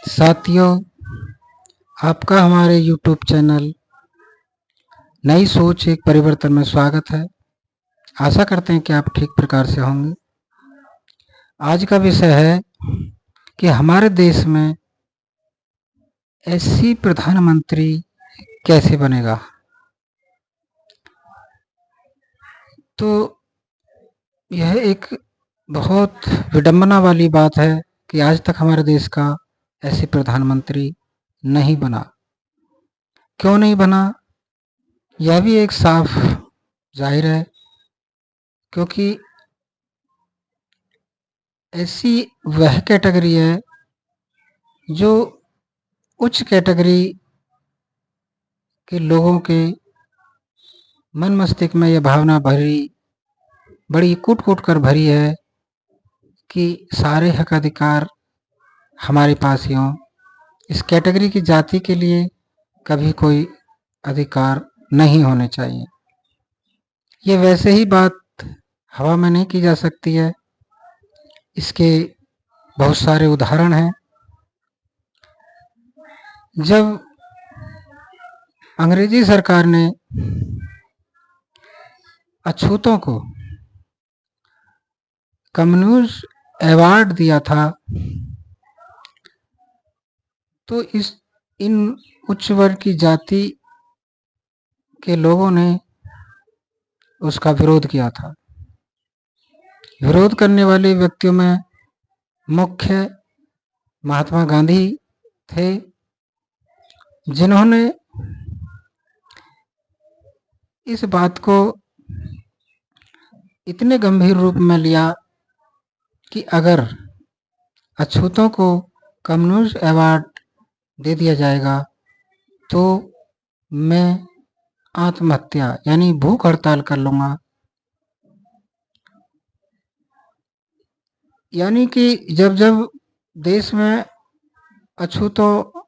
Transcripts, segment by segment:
साथियों, आपका हमारे YouTube चैनल नई सोच एक परिवर्तन में स्वागत है। आशा करते हैं कि आप ठीक प्रकार से होंगे। आज का विषय है कि हमारे देश में ऐसी प्रधानमंत्री कैसे बनेगा। तो यह एक बहुत विडंबना वाली बात है कि आज तक हमारे देश का ऐसे प्रधानमंत्री नहीं बना। क्यों नहीं बना, यह भी एक साफ जाहिर है, क्योंकि ऐसी वह कैटेगरी है जो उच्च कैटेगरी के लोगों के मन मस्तिष्क में यह भावना बड़ी कूट कूट कर भरी है कि सारे हक अधिकार हमारे पास ही हों। इस कैटेगरी की जाति के लिए कभी कोई अधिकार नहीं होने चाहिए। ये वैसे ही बात हवा में नहीं की जा सकती है। इसके बहुत सारे उदाहरण हैं। जब अंग्रेजी सरकार ने अछूतों को कम्युनिस्ट अवार्ड दिया था, तो इन उच्च वर्ग की जाति के लोगों ने उसका विरोध किया था। विरोध करने वाले व्यक्तियों में मुख्य महात्मा गांधी थे, जिन्होंने इस बात को इतने गंभीर रूप में लिया कि अगर अछूतों को कम्युनिस्ट अवार्ड दे दिया जाएगा तो मैं आत्महत्या यानी भूख हड़ताल कर लूँगा। यानी कि जब जब देश में अछूतों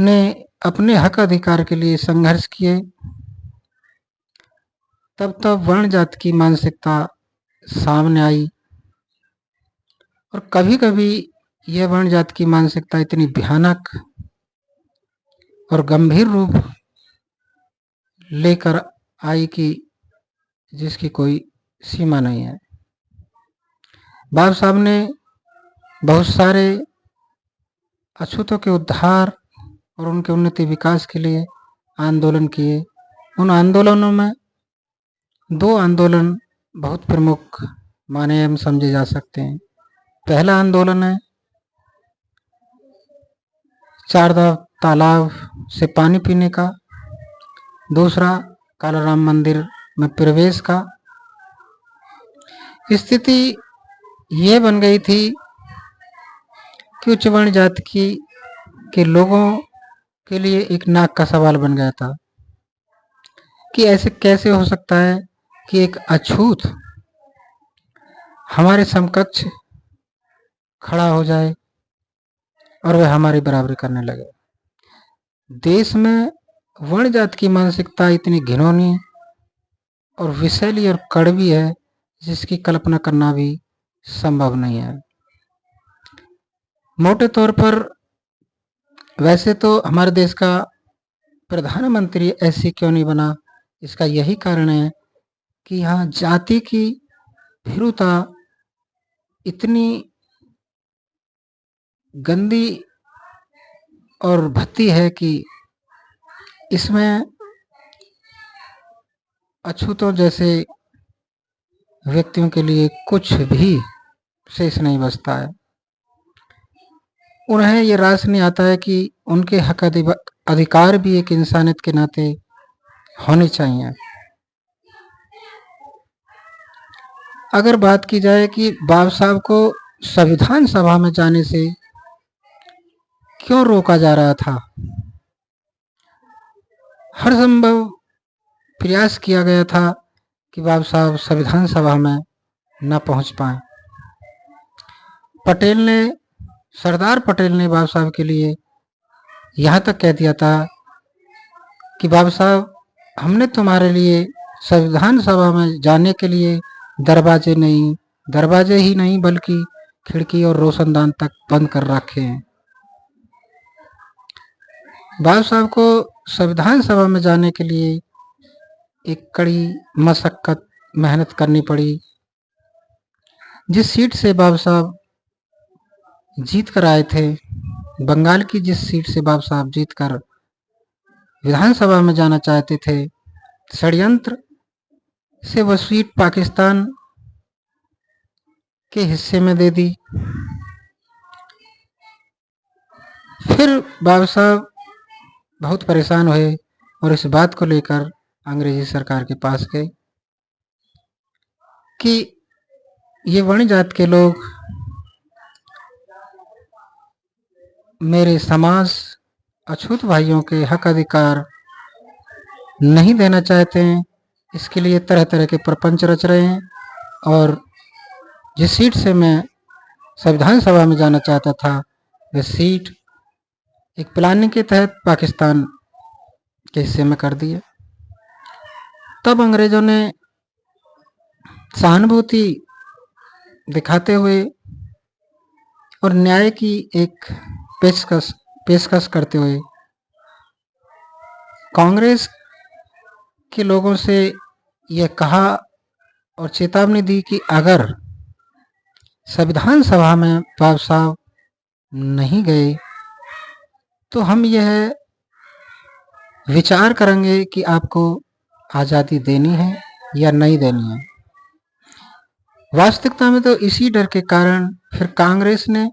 ने अपने हक अधिकार के लिए संघर्ष किए, तब वर्ण जाति की मानसिकता सामने आई। और कभी-कभी यह वर्ण जाति की मानसिकता इतनी भयानक और गंभीर रूप लेकर आई कि जिसकी कोई सीमा नहीं है। बाबा साहब ने बहुत सारे अछूतों के उद्धार और उनके उन्नति विकास के लिए आंदोलन किए। उन आंदोलनों में 2 आंदोलन बहुत प्रमुख माने एवं समझे जा सकते हैं। पहला आंदोलन है चारधाम तालाब से पानी पीने का, दूसरा कालाराम मंदिर में प्रवेश का। स्थिति ये बन गई थी कि उच्च वर्ण जाति के लोगों के लिए एक नाक का सवाल बन गया था कि ऐसे कैसे हो सकता है कि एक अछूत हमारे समकक्ष खड़ा हो जाए और वह हमारी बराबरी करने लगे। देश में वर्ण जाति की मानसिकता इतनी घिनौनी और विषैली और कड़वी है जिसकी कल्पना करना भी संभव नहीं है। मोटे तौर पर वैसे तो हमारे देश का प्रधानमंत्री ऐसे क्यों नहीं बना, इसका यही कारण है कि यहाँ जाति की भीरुता इतनी गंदी और भद्दी है कि इसमें अछूतों जैसे व्यक्तियों के लिए कुछ भी शेष नहीं बचता है। उन्हें ये रास नहीं आता है कि उनके हक अधिकार भी एक इंसानियत के नाते होने चाहिए। अगर बात की जाए कि बाबा साहब को संविधान सभा में जाने से क्यों रोका जा रहा था, हर संभव प्रयास किया गया था कि बाबा साहब संविधान सभा में न पहुंच पाए। सरदार पटेल ने बाबा साहब के लिए यहाँ तक कह दिया था कि बाबा साहब, हमने तुम्हारे लिए संविधान सभा में जाने के लिए दरवाजे ही नहीं बल्कि खिड़की और रोशनदान तक बंद कर रखे हैं। बाबू साहब को संविधान सभा में जाने के लिए एक कड़ी मशक्कत मेहनत करनी पड़ी। जिस सीट से बाबू साहब जीत कर आए थे, बंगाल की जिस सीट से बाबू साहब जीत कर विधानसभा में जाना चाहते थे, षड्यंत्र से वह सीट पाकिस्तान के हिस्से में दे दी। फिर बाबू साहब बहुत परेशान हुए और इस बात को लेकर अंग्रेजी सरकार के पास गए कि ये वर्ण जात के लोग मेरे समाज अछूत भाइयों के हक अधिकार नहीं देना चाहते हैं, इसके लिए तरह तरह के प्रपंच रच रहे हैं। और जिस सीट से मैं संविधान सभा में जाना चाहता था, वह सीट एक प्लानिंग के तहत पाकिस्तान के हिस्से में कर दी है। तब अंग्रेजों ने सहानुभूति दिखाते हुए और न्याय की एक पेशकश करते हुए कांग्रेस के लोगों से यह कहा और चेतावनी दी कि अगर संविधान सभा में बाबू साहब नहीं गए तो हम यह विचार करेंगे कि आपको आज़ादी देनी है या नहीं देनी है। वास्तविकता में तो इसी डर के कारण फिर कांग्रेस ने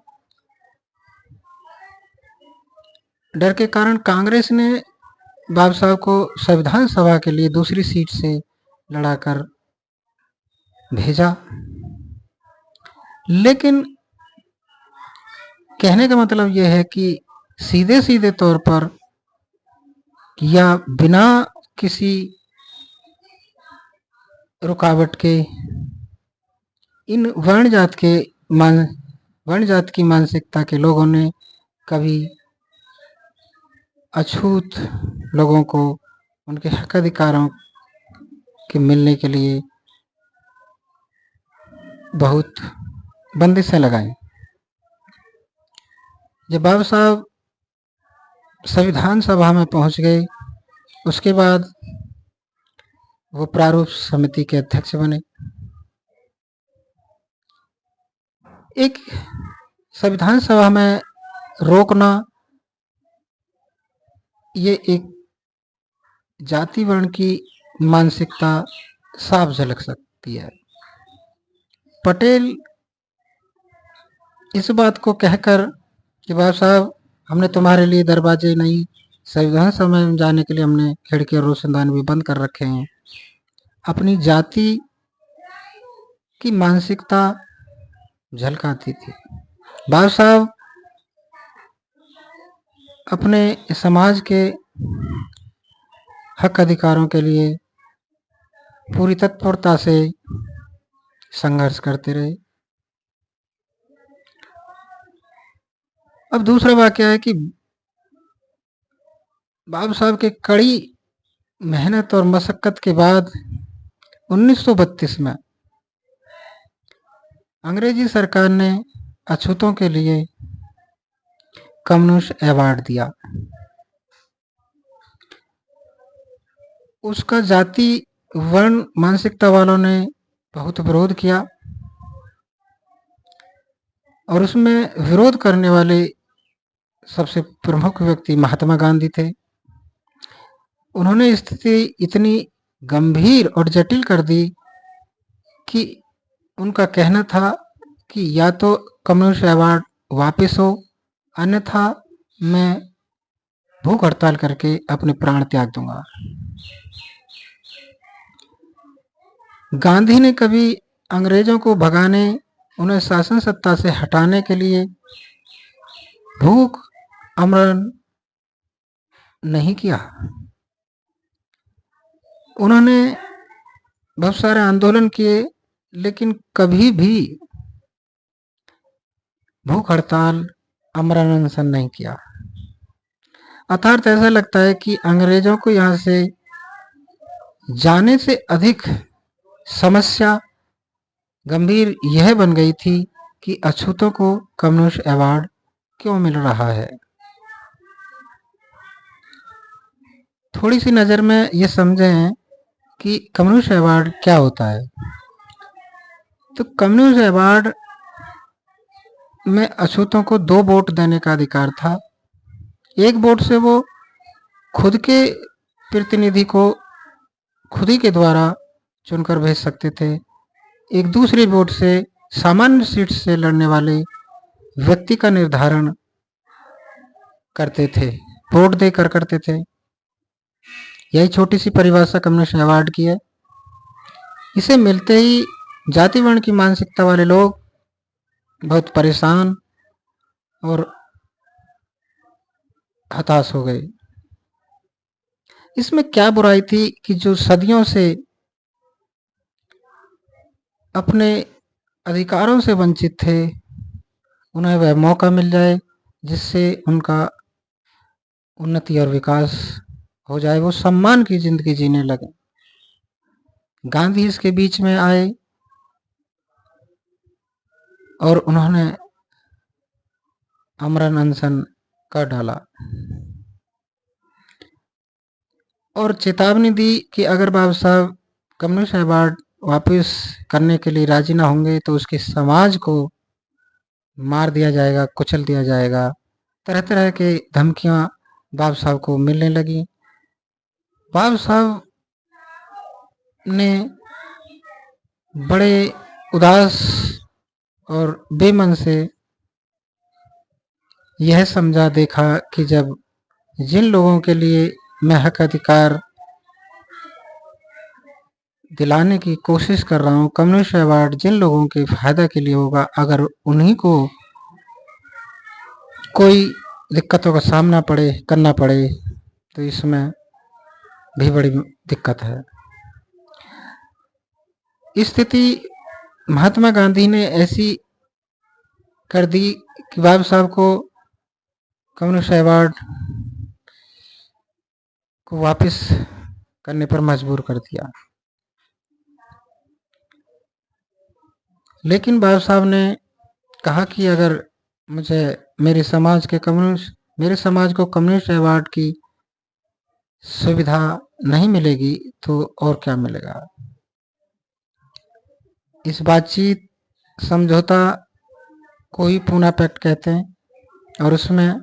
बाबू साहब को संविधान सभा के लिए दूसरी सीट से लड़ाकर भेजा। लेकिन कहने का मतलब यह है कि सीधे सीधे तौर पर या बिना किसी रुकावट के इन वर्ण जात की मानसिकता के लोगों ने कभी अछूत लोगों को उनके हक अधिकारों के मिलने के लिए बहुत बंदिशें लगाई। जब बाबू साहब संविधान सभा में पहुंच गए, उसके बाद वो प्रारूप समिति के अध्यक्ष बने। एक संविधान सभा में रोकना ये एक जाति वर्ण की मानसिकता साफ झलक सकती है। पटेल इस बात को कहकर कि बाबू साहब हमने तुम्हारे लिए दरवाजे नहीं, संविधान सभा में जाने के लिए हमने खिड़की और रोशनदान भी बंद कर रखे हैं, अपनी जाति की मानसिकता झलकाती थी। बाबू साहब अपने समाज के हक अधिकारों के लिए पूरी तत्परता से संघर्ष करते रहे। अब दूसरा वाकया है कि बाबू साहब के कड़ी मेहनत और मशक्कत के बाद 1932 में अंग्रेजी सरकार ने अछूतों के लिए कम्युनिस्ट अवार्ड दिया। उसका जाति वर्ण मानसिकता वालों ने बहुत विरोध किया और उसमें विरोध करने वाले सबसे प्रमुख व्यक्ति महात्मा गांधी थे। उन्होंने स्थिति इतनी गंभीर और जटिल कर दी कि उनका कहना था कि या तो कम्युनिस्ट अवार्ड वापस हो, अन्यथा मैं भूख हड़ताल करके अपने प्राण त्याग दूंगा। गांधी ने कभी अंग्रेजों को भगाने, उन्हें शासन सत्ता से हटाने के लिए भूख आमरण नहीं किया। उन्होंने बहुत सारे आंदोलन किए, लेकिन कभी भी भूख हड़ताल आमरण अनशन नहीं किया। अर्थात ऐसा लगता है कि अंग्रेजों को यहाँ से जाने से अधिक समस्या गंभीर यह बन गई थी कि अछूतों को कम्युनिस्ट अवार्ड क्यों मिल रहा है। थोड़ी सी नज़र में ये समझें कि कम्युनिस्ट अवार्ड क्या होता है। तो कम्युनिस्ट अवार्ड में अछूतों को 2 वोट देने का अधिकार था। एक वोट से वो खुद के प्रतिनिधि को खुद ही के द्वारा चुनकर भेज सकते थे। एक दूसरी वोट से सामान्य सीट से लड़ने वाले व्यक्ति का निर्धारण करते थे, वोट देकर करते थे। यही छोटी सी परिभाषा कम्युनिस्ट अवार्ड की है। इसे मिलते ही जाति वर्ण की मानसिकता वाले लोग बहुत परेशान और हताश हो गए। इसमें क्या बुराई थी कि जो सदियों से अपने अधिकारों से वंचित थे, उन्हें वह मौका मिल जाए जिससे उनका उन्नति और विकास हो जाए, वो सम्मान की जिंदगी जीने लगे। गांधी इसके बीच में आए और उन्होंने आमरण अनशन कर डाला और चेतावनी दी कि अगर बाबा साहब कम्युनिस्ट अवार्ड वापस करने के लिए राजी ना होंगे तो उसके समाज को मार दिया जाएगा, कुचल दिया जाएगा। तरह तरह के धमकियां बाबा साहब को मिलने लगी। बाबा साहब ने बड़े उदास और बेमन से यह समझा देखा कि जब जिन लोगों के लिए मैं हक अधिकार दिलाने की कोशिश कर रहा हूँ, कम्युनिस्ट अवार्ड जिन लोगों के फायदा के लिए होगा, अगर उन्हीं को कोई दिक्कतों का सामना करना पड़े तो इसमें भी बड़ी दिक्कत है। स्थिति महात्मा गांधी ने ऐसी कर दी कि बाबा साहब को कम्युनिस्ट अवार्ड को वापस करने पर मजबूर कर दिया। लेकिन बाबा साहब ने कहा कि अगर मुझे मेरे समाज को कम्युनिस्ट अवार्ड की सुविधा नहीं मिलेगी तो और क्या मिलेगा। इस बातचीत समझौता को ही पूना पैक्ट कहते हैं और उसमें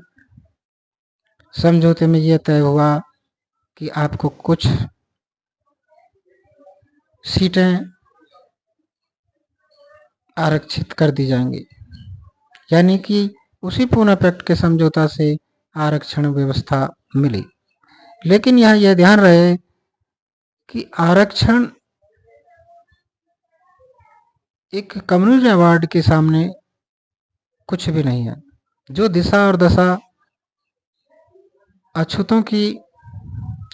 समझौते में यह तय हुआ कि आपको कुछ सीटें आरक्षित कर दी जाएंगी, यानी कि उसी पूना पैक्ट के समझौता से आरक्षण व्यवस्था मिली। लेकिन यहाँ यह ध्यान रहे कि आरक्षण एक कम्युनिस्ट अवार्ड के सामने कुछ भी नहीं है। जो दिशा और दशा अछूतों की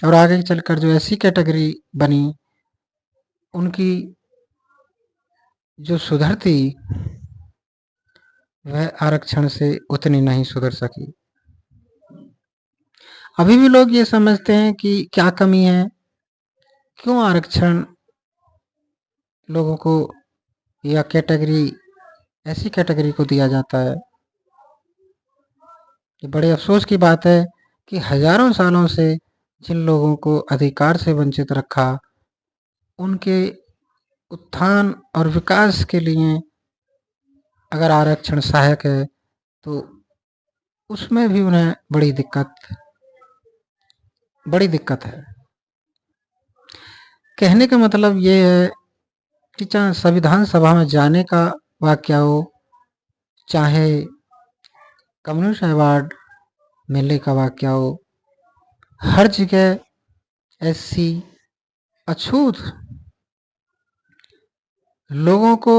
और आगे चलकर जो ऐसी कैटेगरी बनी, उनकी जो सुधरती वह आरक्षण से उतनी नहीं सुधर सकी। अभी भी लोग ये समझते हैं कि क्या कमी है, क्यों आरक्षण लोगों को या ऐसी कैटेगरी को दिया जाता है। ये बड़े अफसोस की बात है कि हजारों सालों से जिन लोगों को अधिकार से वंचित रखा, उनके उत्थान और विकास के लिए अगर आरक्षण सहायक है तो उसमें भी उन्हें बड़ी दिक्कत है। कहने का मतलब ये है कि चाहे संविधान सभा में जाने का वाक्य हो, चाहे कम्युनिस्ट अवार्ड मिलने का वाक्य हो, हर जगह ऐसी अछूत लोगों को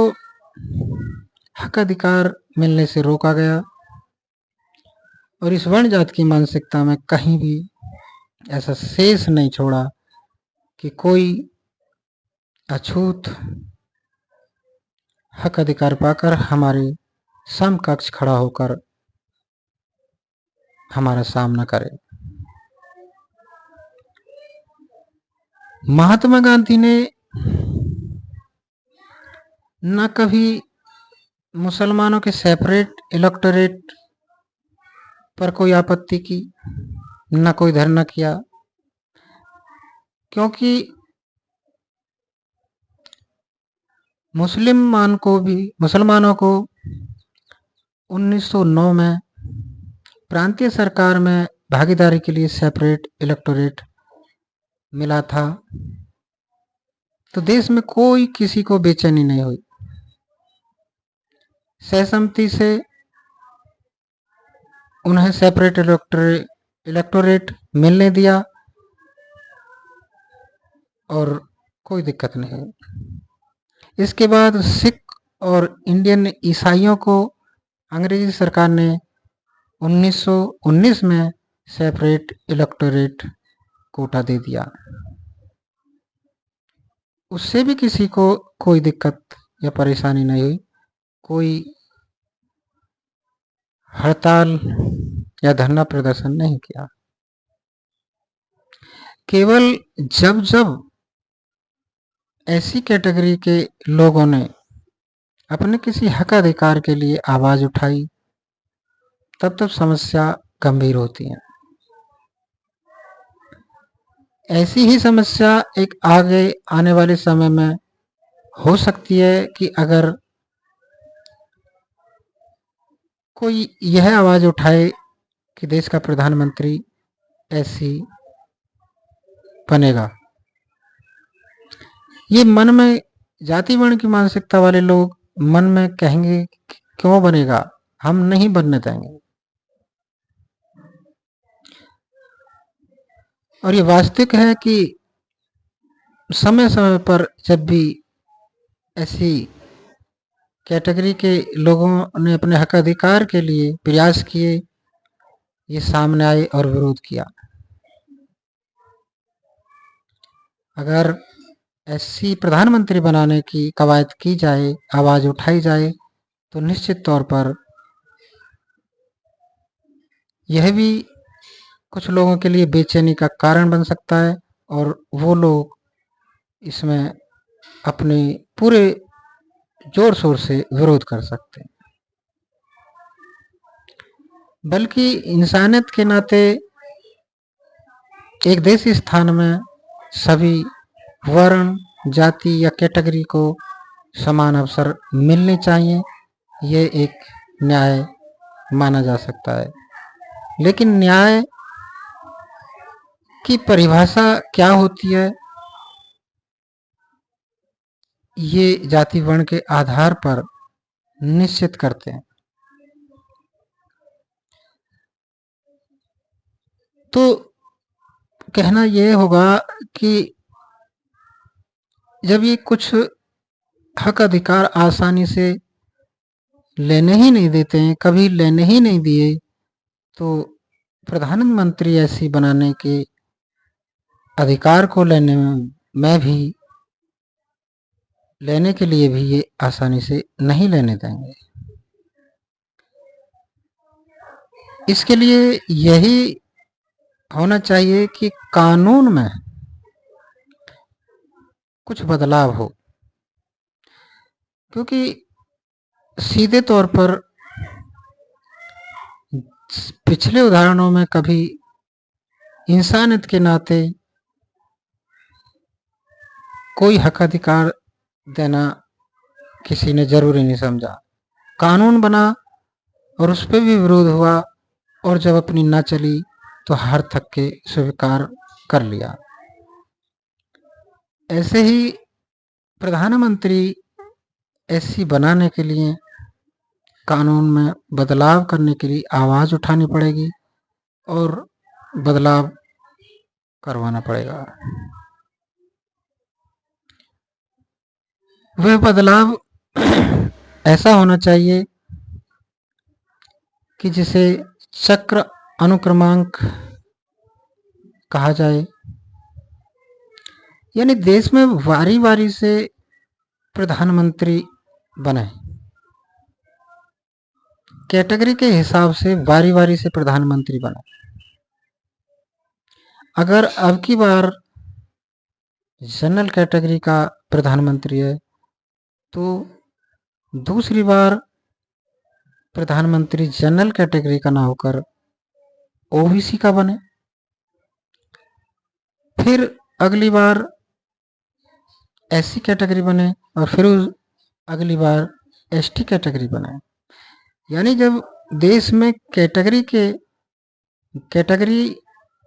हक अधिकार मिलने से रोका गया और इस वर्ण जाति की मानसिकता में कहीं भी ऐसा शेष नहीं छोड़ा कि कोई अछूत हक अधिकार पाकर हमारे समकक्ष खड़ा होकर हमारा सामना करे। महात्मा गांधी ने न कभी मुसलमानों के सेपरेट इलेक्टोरेट पर कोई आपत्ति की, न कोई धरना किया, क्योंकि मुसलमानों को 1909 में प्रांतीय सरकार में भागीदारी के लिए सेपरेट इलेक्टोरेट मिला था, तो देश में कोई किसी को बेचैनी नहीं हुई। सहसम्मति से उन्हें सेपरेट इलेक्टोरेट मिलने दिया और कोई दिक्कत नहीं हुई। इसके बाद सिख और इंडियन ईसाइयों को अंग्रेजी सरकार ने 1919 में सेपरेट इलेक्टोरेट कोटा दे दिया। उससे भी किसी को कोई दिक्कत या परेशानी नहीं हुई, कोई हड़ताल या धरना प्रदर्शन नहीं किया। केवल जब जब ऐसी कैटेगरी के लोगों ने अपने किसी हक अधिकार के लिए आवाज उठाई, तब तब समस्या गंभीर होती है। ऐसी ही समस्या एक आगे आने वाले समय में हो सकती है कि अगर कोई यह आवाज उठाए कि देश का प्रधानमंत्री ऐसी बनेगा। ये मन में जाति वर्ण की मानसिकता वाले लोग मन में कहेंगे क्यों बनेगा, हम नहीं बनने देंगे। और ये वास्तविक है कि समय समय पर जब भी ऐसी कैटेगरी के लोगों ने अपने हक अधिकार के लिए प्रयास किए, ये सामने आए और विरोध किया। अगर ऐसी प्रधानमंत्री बनाने की कवायद की जाए, आवाज उठाई जाए, तो निश्चित तौर पर यह भी कुछ लोगों के लिए बेचैनी का कारण बन सकता है और वो लोग इसमें अपने पूरे जोर शोर से विरोध कर सकते हैं। बल्कि इंसानियत के नाते एक देशी स्थान में सभी वर्ण, जाति या कैटेगरी को समान अवसर मिलने चाहिए, ये एक न्याय माना जा सकता है। लेकिन न्याय की परिभाषा क्या होती है, ये जाति वर्ण के आधार पर निश्चित करते हैं। तो कहना यह होगा कि जब ये कुछ हक अधिकार आसानी से लेने ही नहीं देते हैं, कभी लेने ही नहीं दिए, तो प्रधानमंत्री ऐसी बनाने के अधिकार को में भी लेने के लिए भी ये आसानी से नहीं लेने देंगे। इसके लिए यही होना चाहिए कि कानून में कुछ बदलाव हो, क्योंकि सीधे तौर पर पिछले उदाहरणों में कभी इंसानियत के नाते कोई हक अधिकार देना किसी ने जरूरी नहीं समझा। कानून बना और उस पर भी विरोध हुआ और जब अपनी ना चली तो हार थक के स्वीकार कर लिया। ऐसे ही प्रधानमंत्री ऐसी बनाने के लिए कानून में बदलाव करने के लिए आवाज उठानी पड़ेगी और बदलाव करवाना पड़ेगा। वह बदलाव ऐसा होना चाहिए कि जिसे चक्र अनुक्रमांक कहा जाए, यानी देश में वारी वारी से प्रधानमंत्री बने, कैटेगरी के हिसाब से वारी वारी से प्रधानमंत्री बने। अगर अब की बार जनरल कैटेगरी का प्रधानमंत्री है तो दूसरी बार प्रधानमंत्री जनरल कैटेगरी का ना होकर ओबीसी का बने, फिर अगली बार एससी कैटेगरी बने और फिर अगली बार एसटी कैटेगरी बने। यानी जब देश में कैटेगरी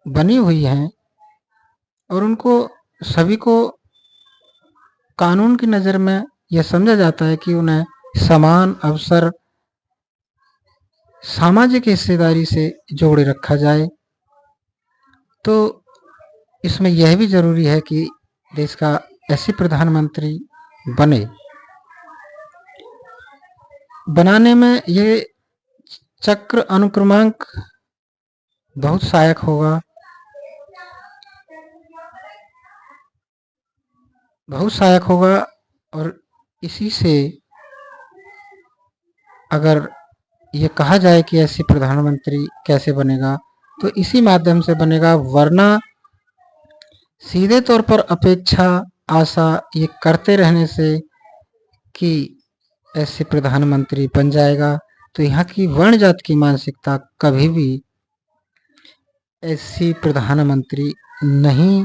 बनी हुई है और उनको सभी को कानून की नज़र में यह समझा जाता है कि उन्हें समान अवसर सामाजिक हिस्सेदारी से जोड़े रखा जाए, तो इसमें यह भी जरूरी है कि देश का ऐसे प्रधानमंत्री बनाने में ये चक्र अनुक्रमांक बहुत सहायक होगा, और इसी से अगर ये कहा जाए कि ऐसे प्रधानमंत्री कैसे बनेगा, तो इसी माध्यम से बनेगा, वरना सीधे तौर पर अपेक्षा आशा ये करते रहने से कि ऐसे प्रधानमंत्री बन जाएगा, तो यहाँ की वर्ण जात की मानसिकता कभी भी ऐसी प्रधानमंत्री नहीं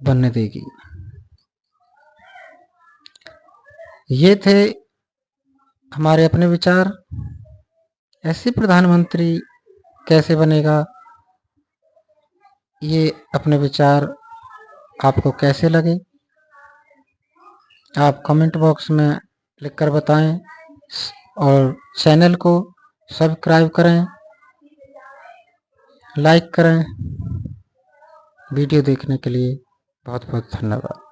बनने देगी। ये थे हमारे अपने विचार। ऐसे प्रधानमंत्री कैसे बनेगा, ये अपने विचार आपको कैसे लगे, आप कमेंट बॉक्स में लिखकर बताएं और चैनल को सब्सक्राइब करें, लाइक करें। वीडियो देखने के लिए बहुत बहुत धन्यवाद।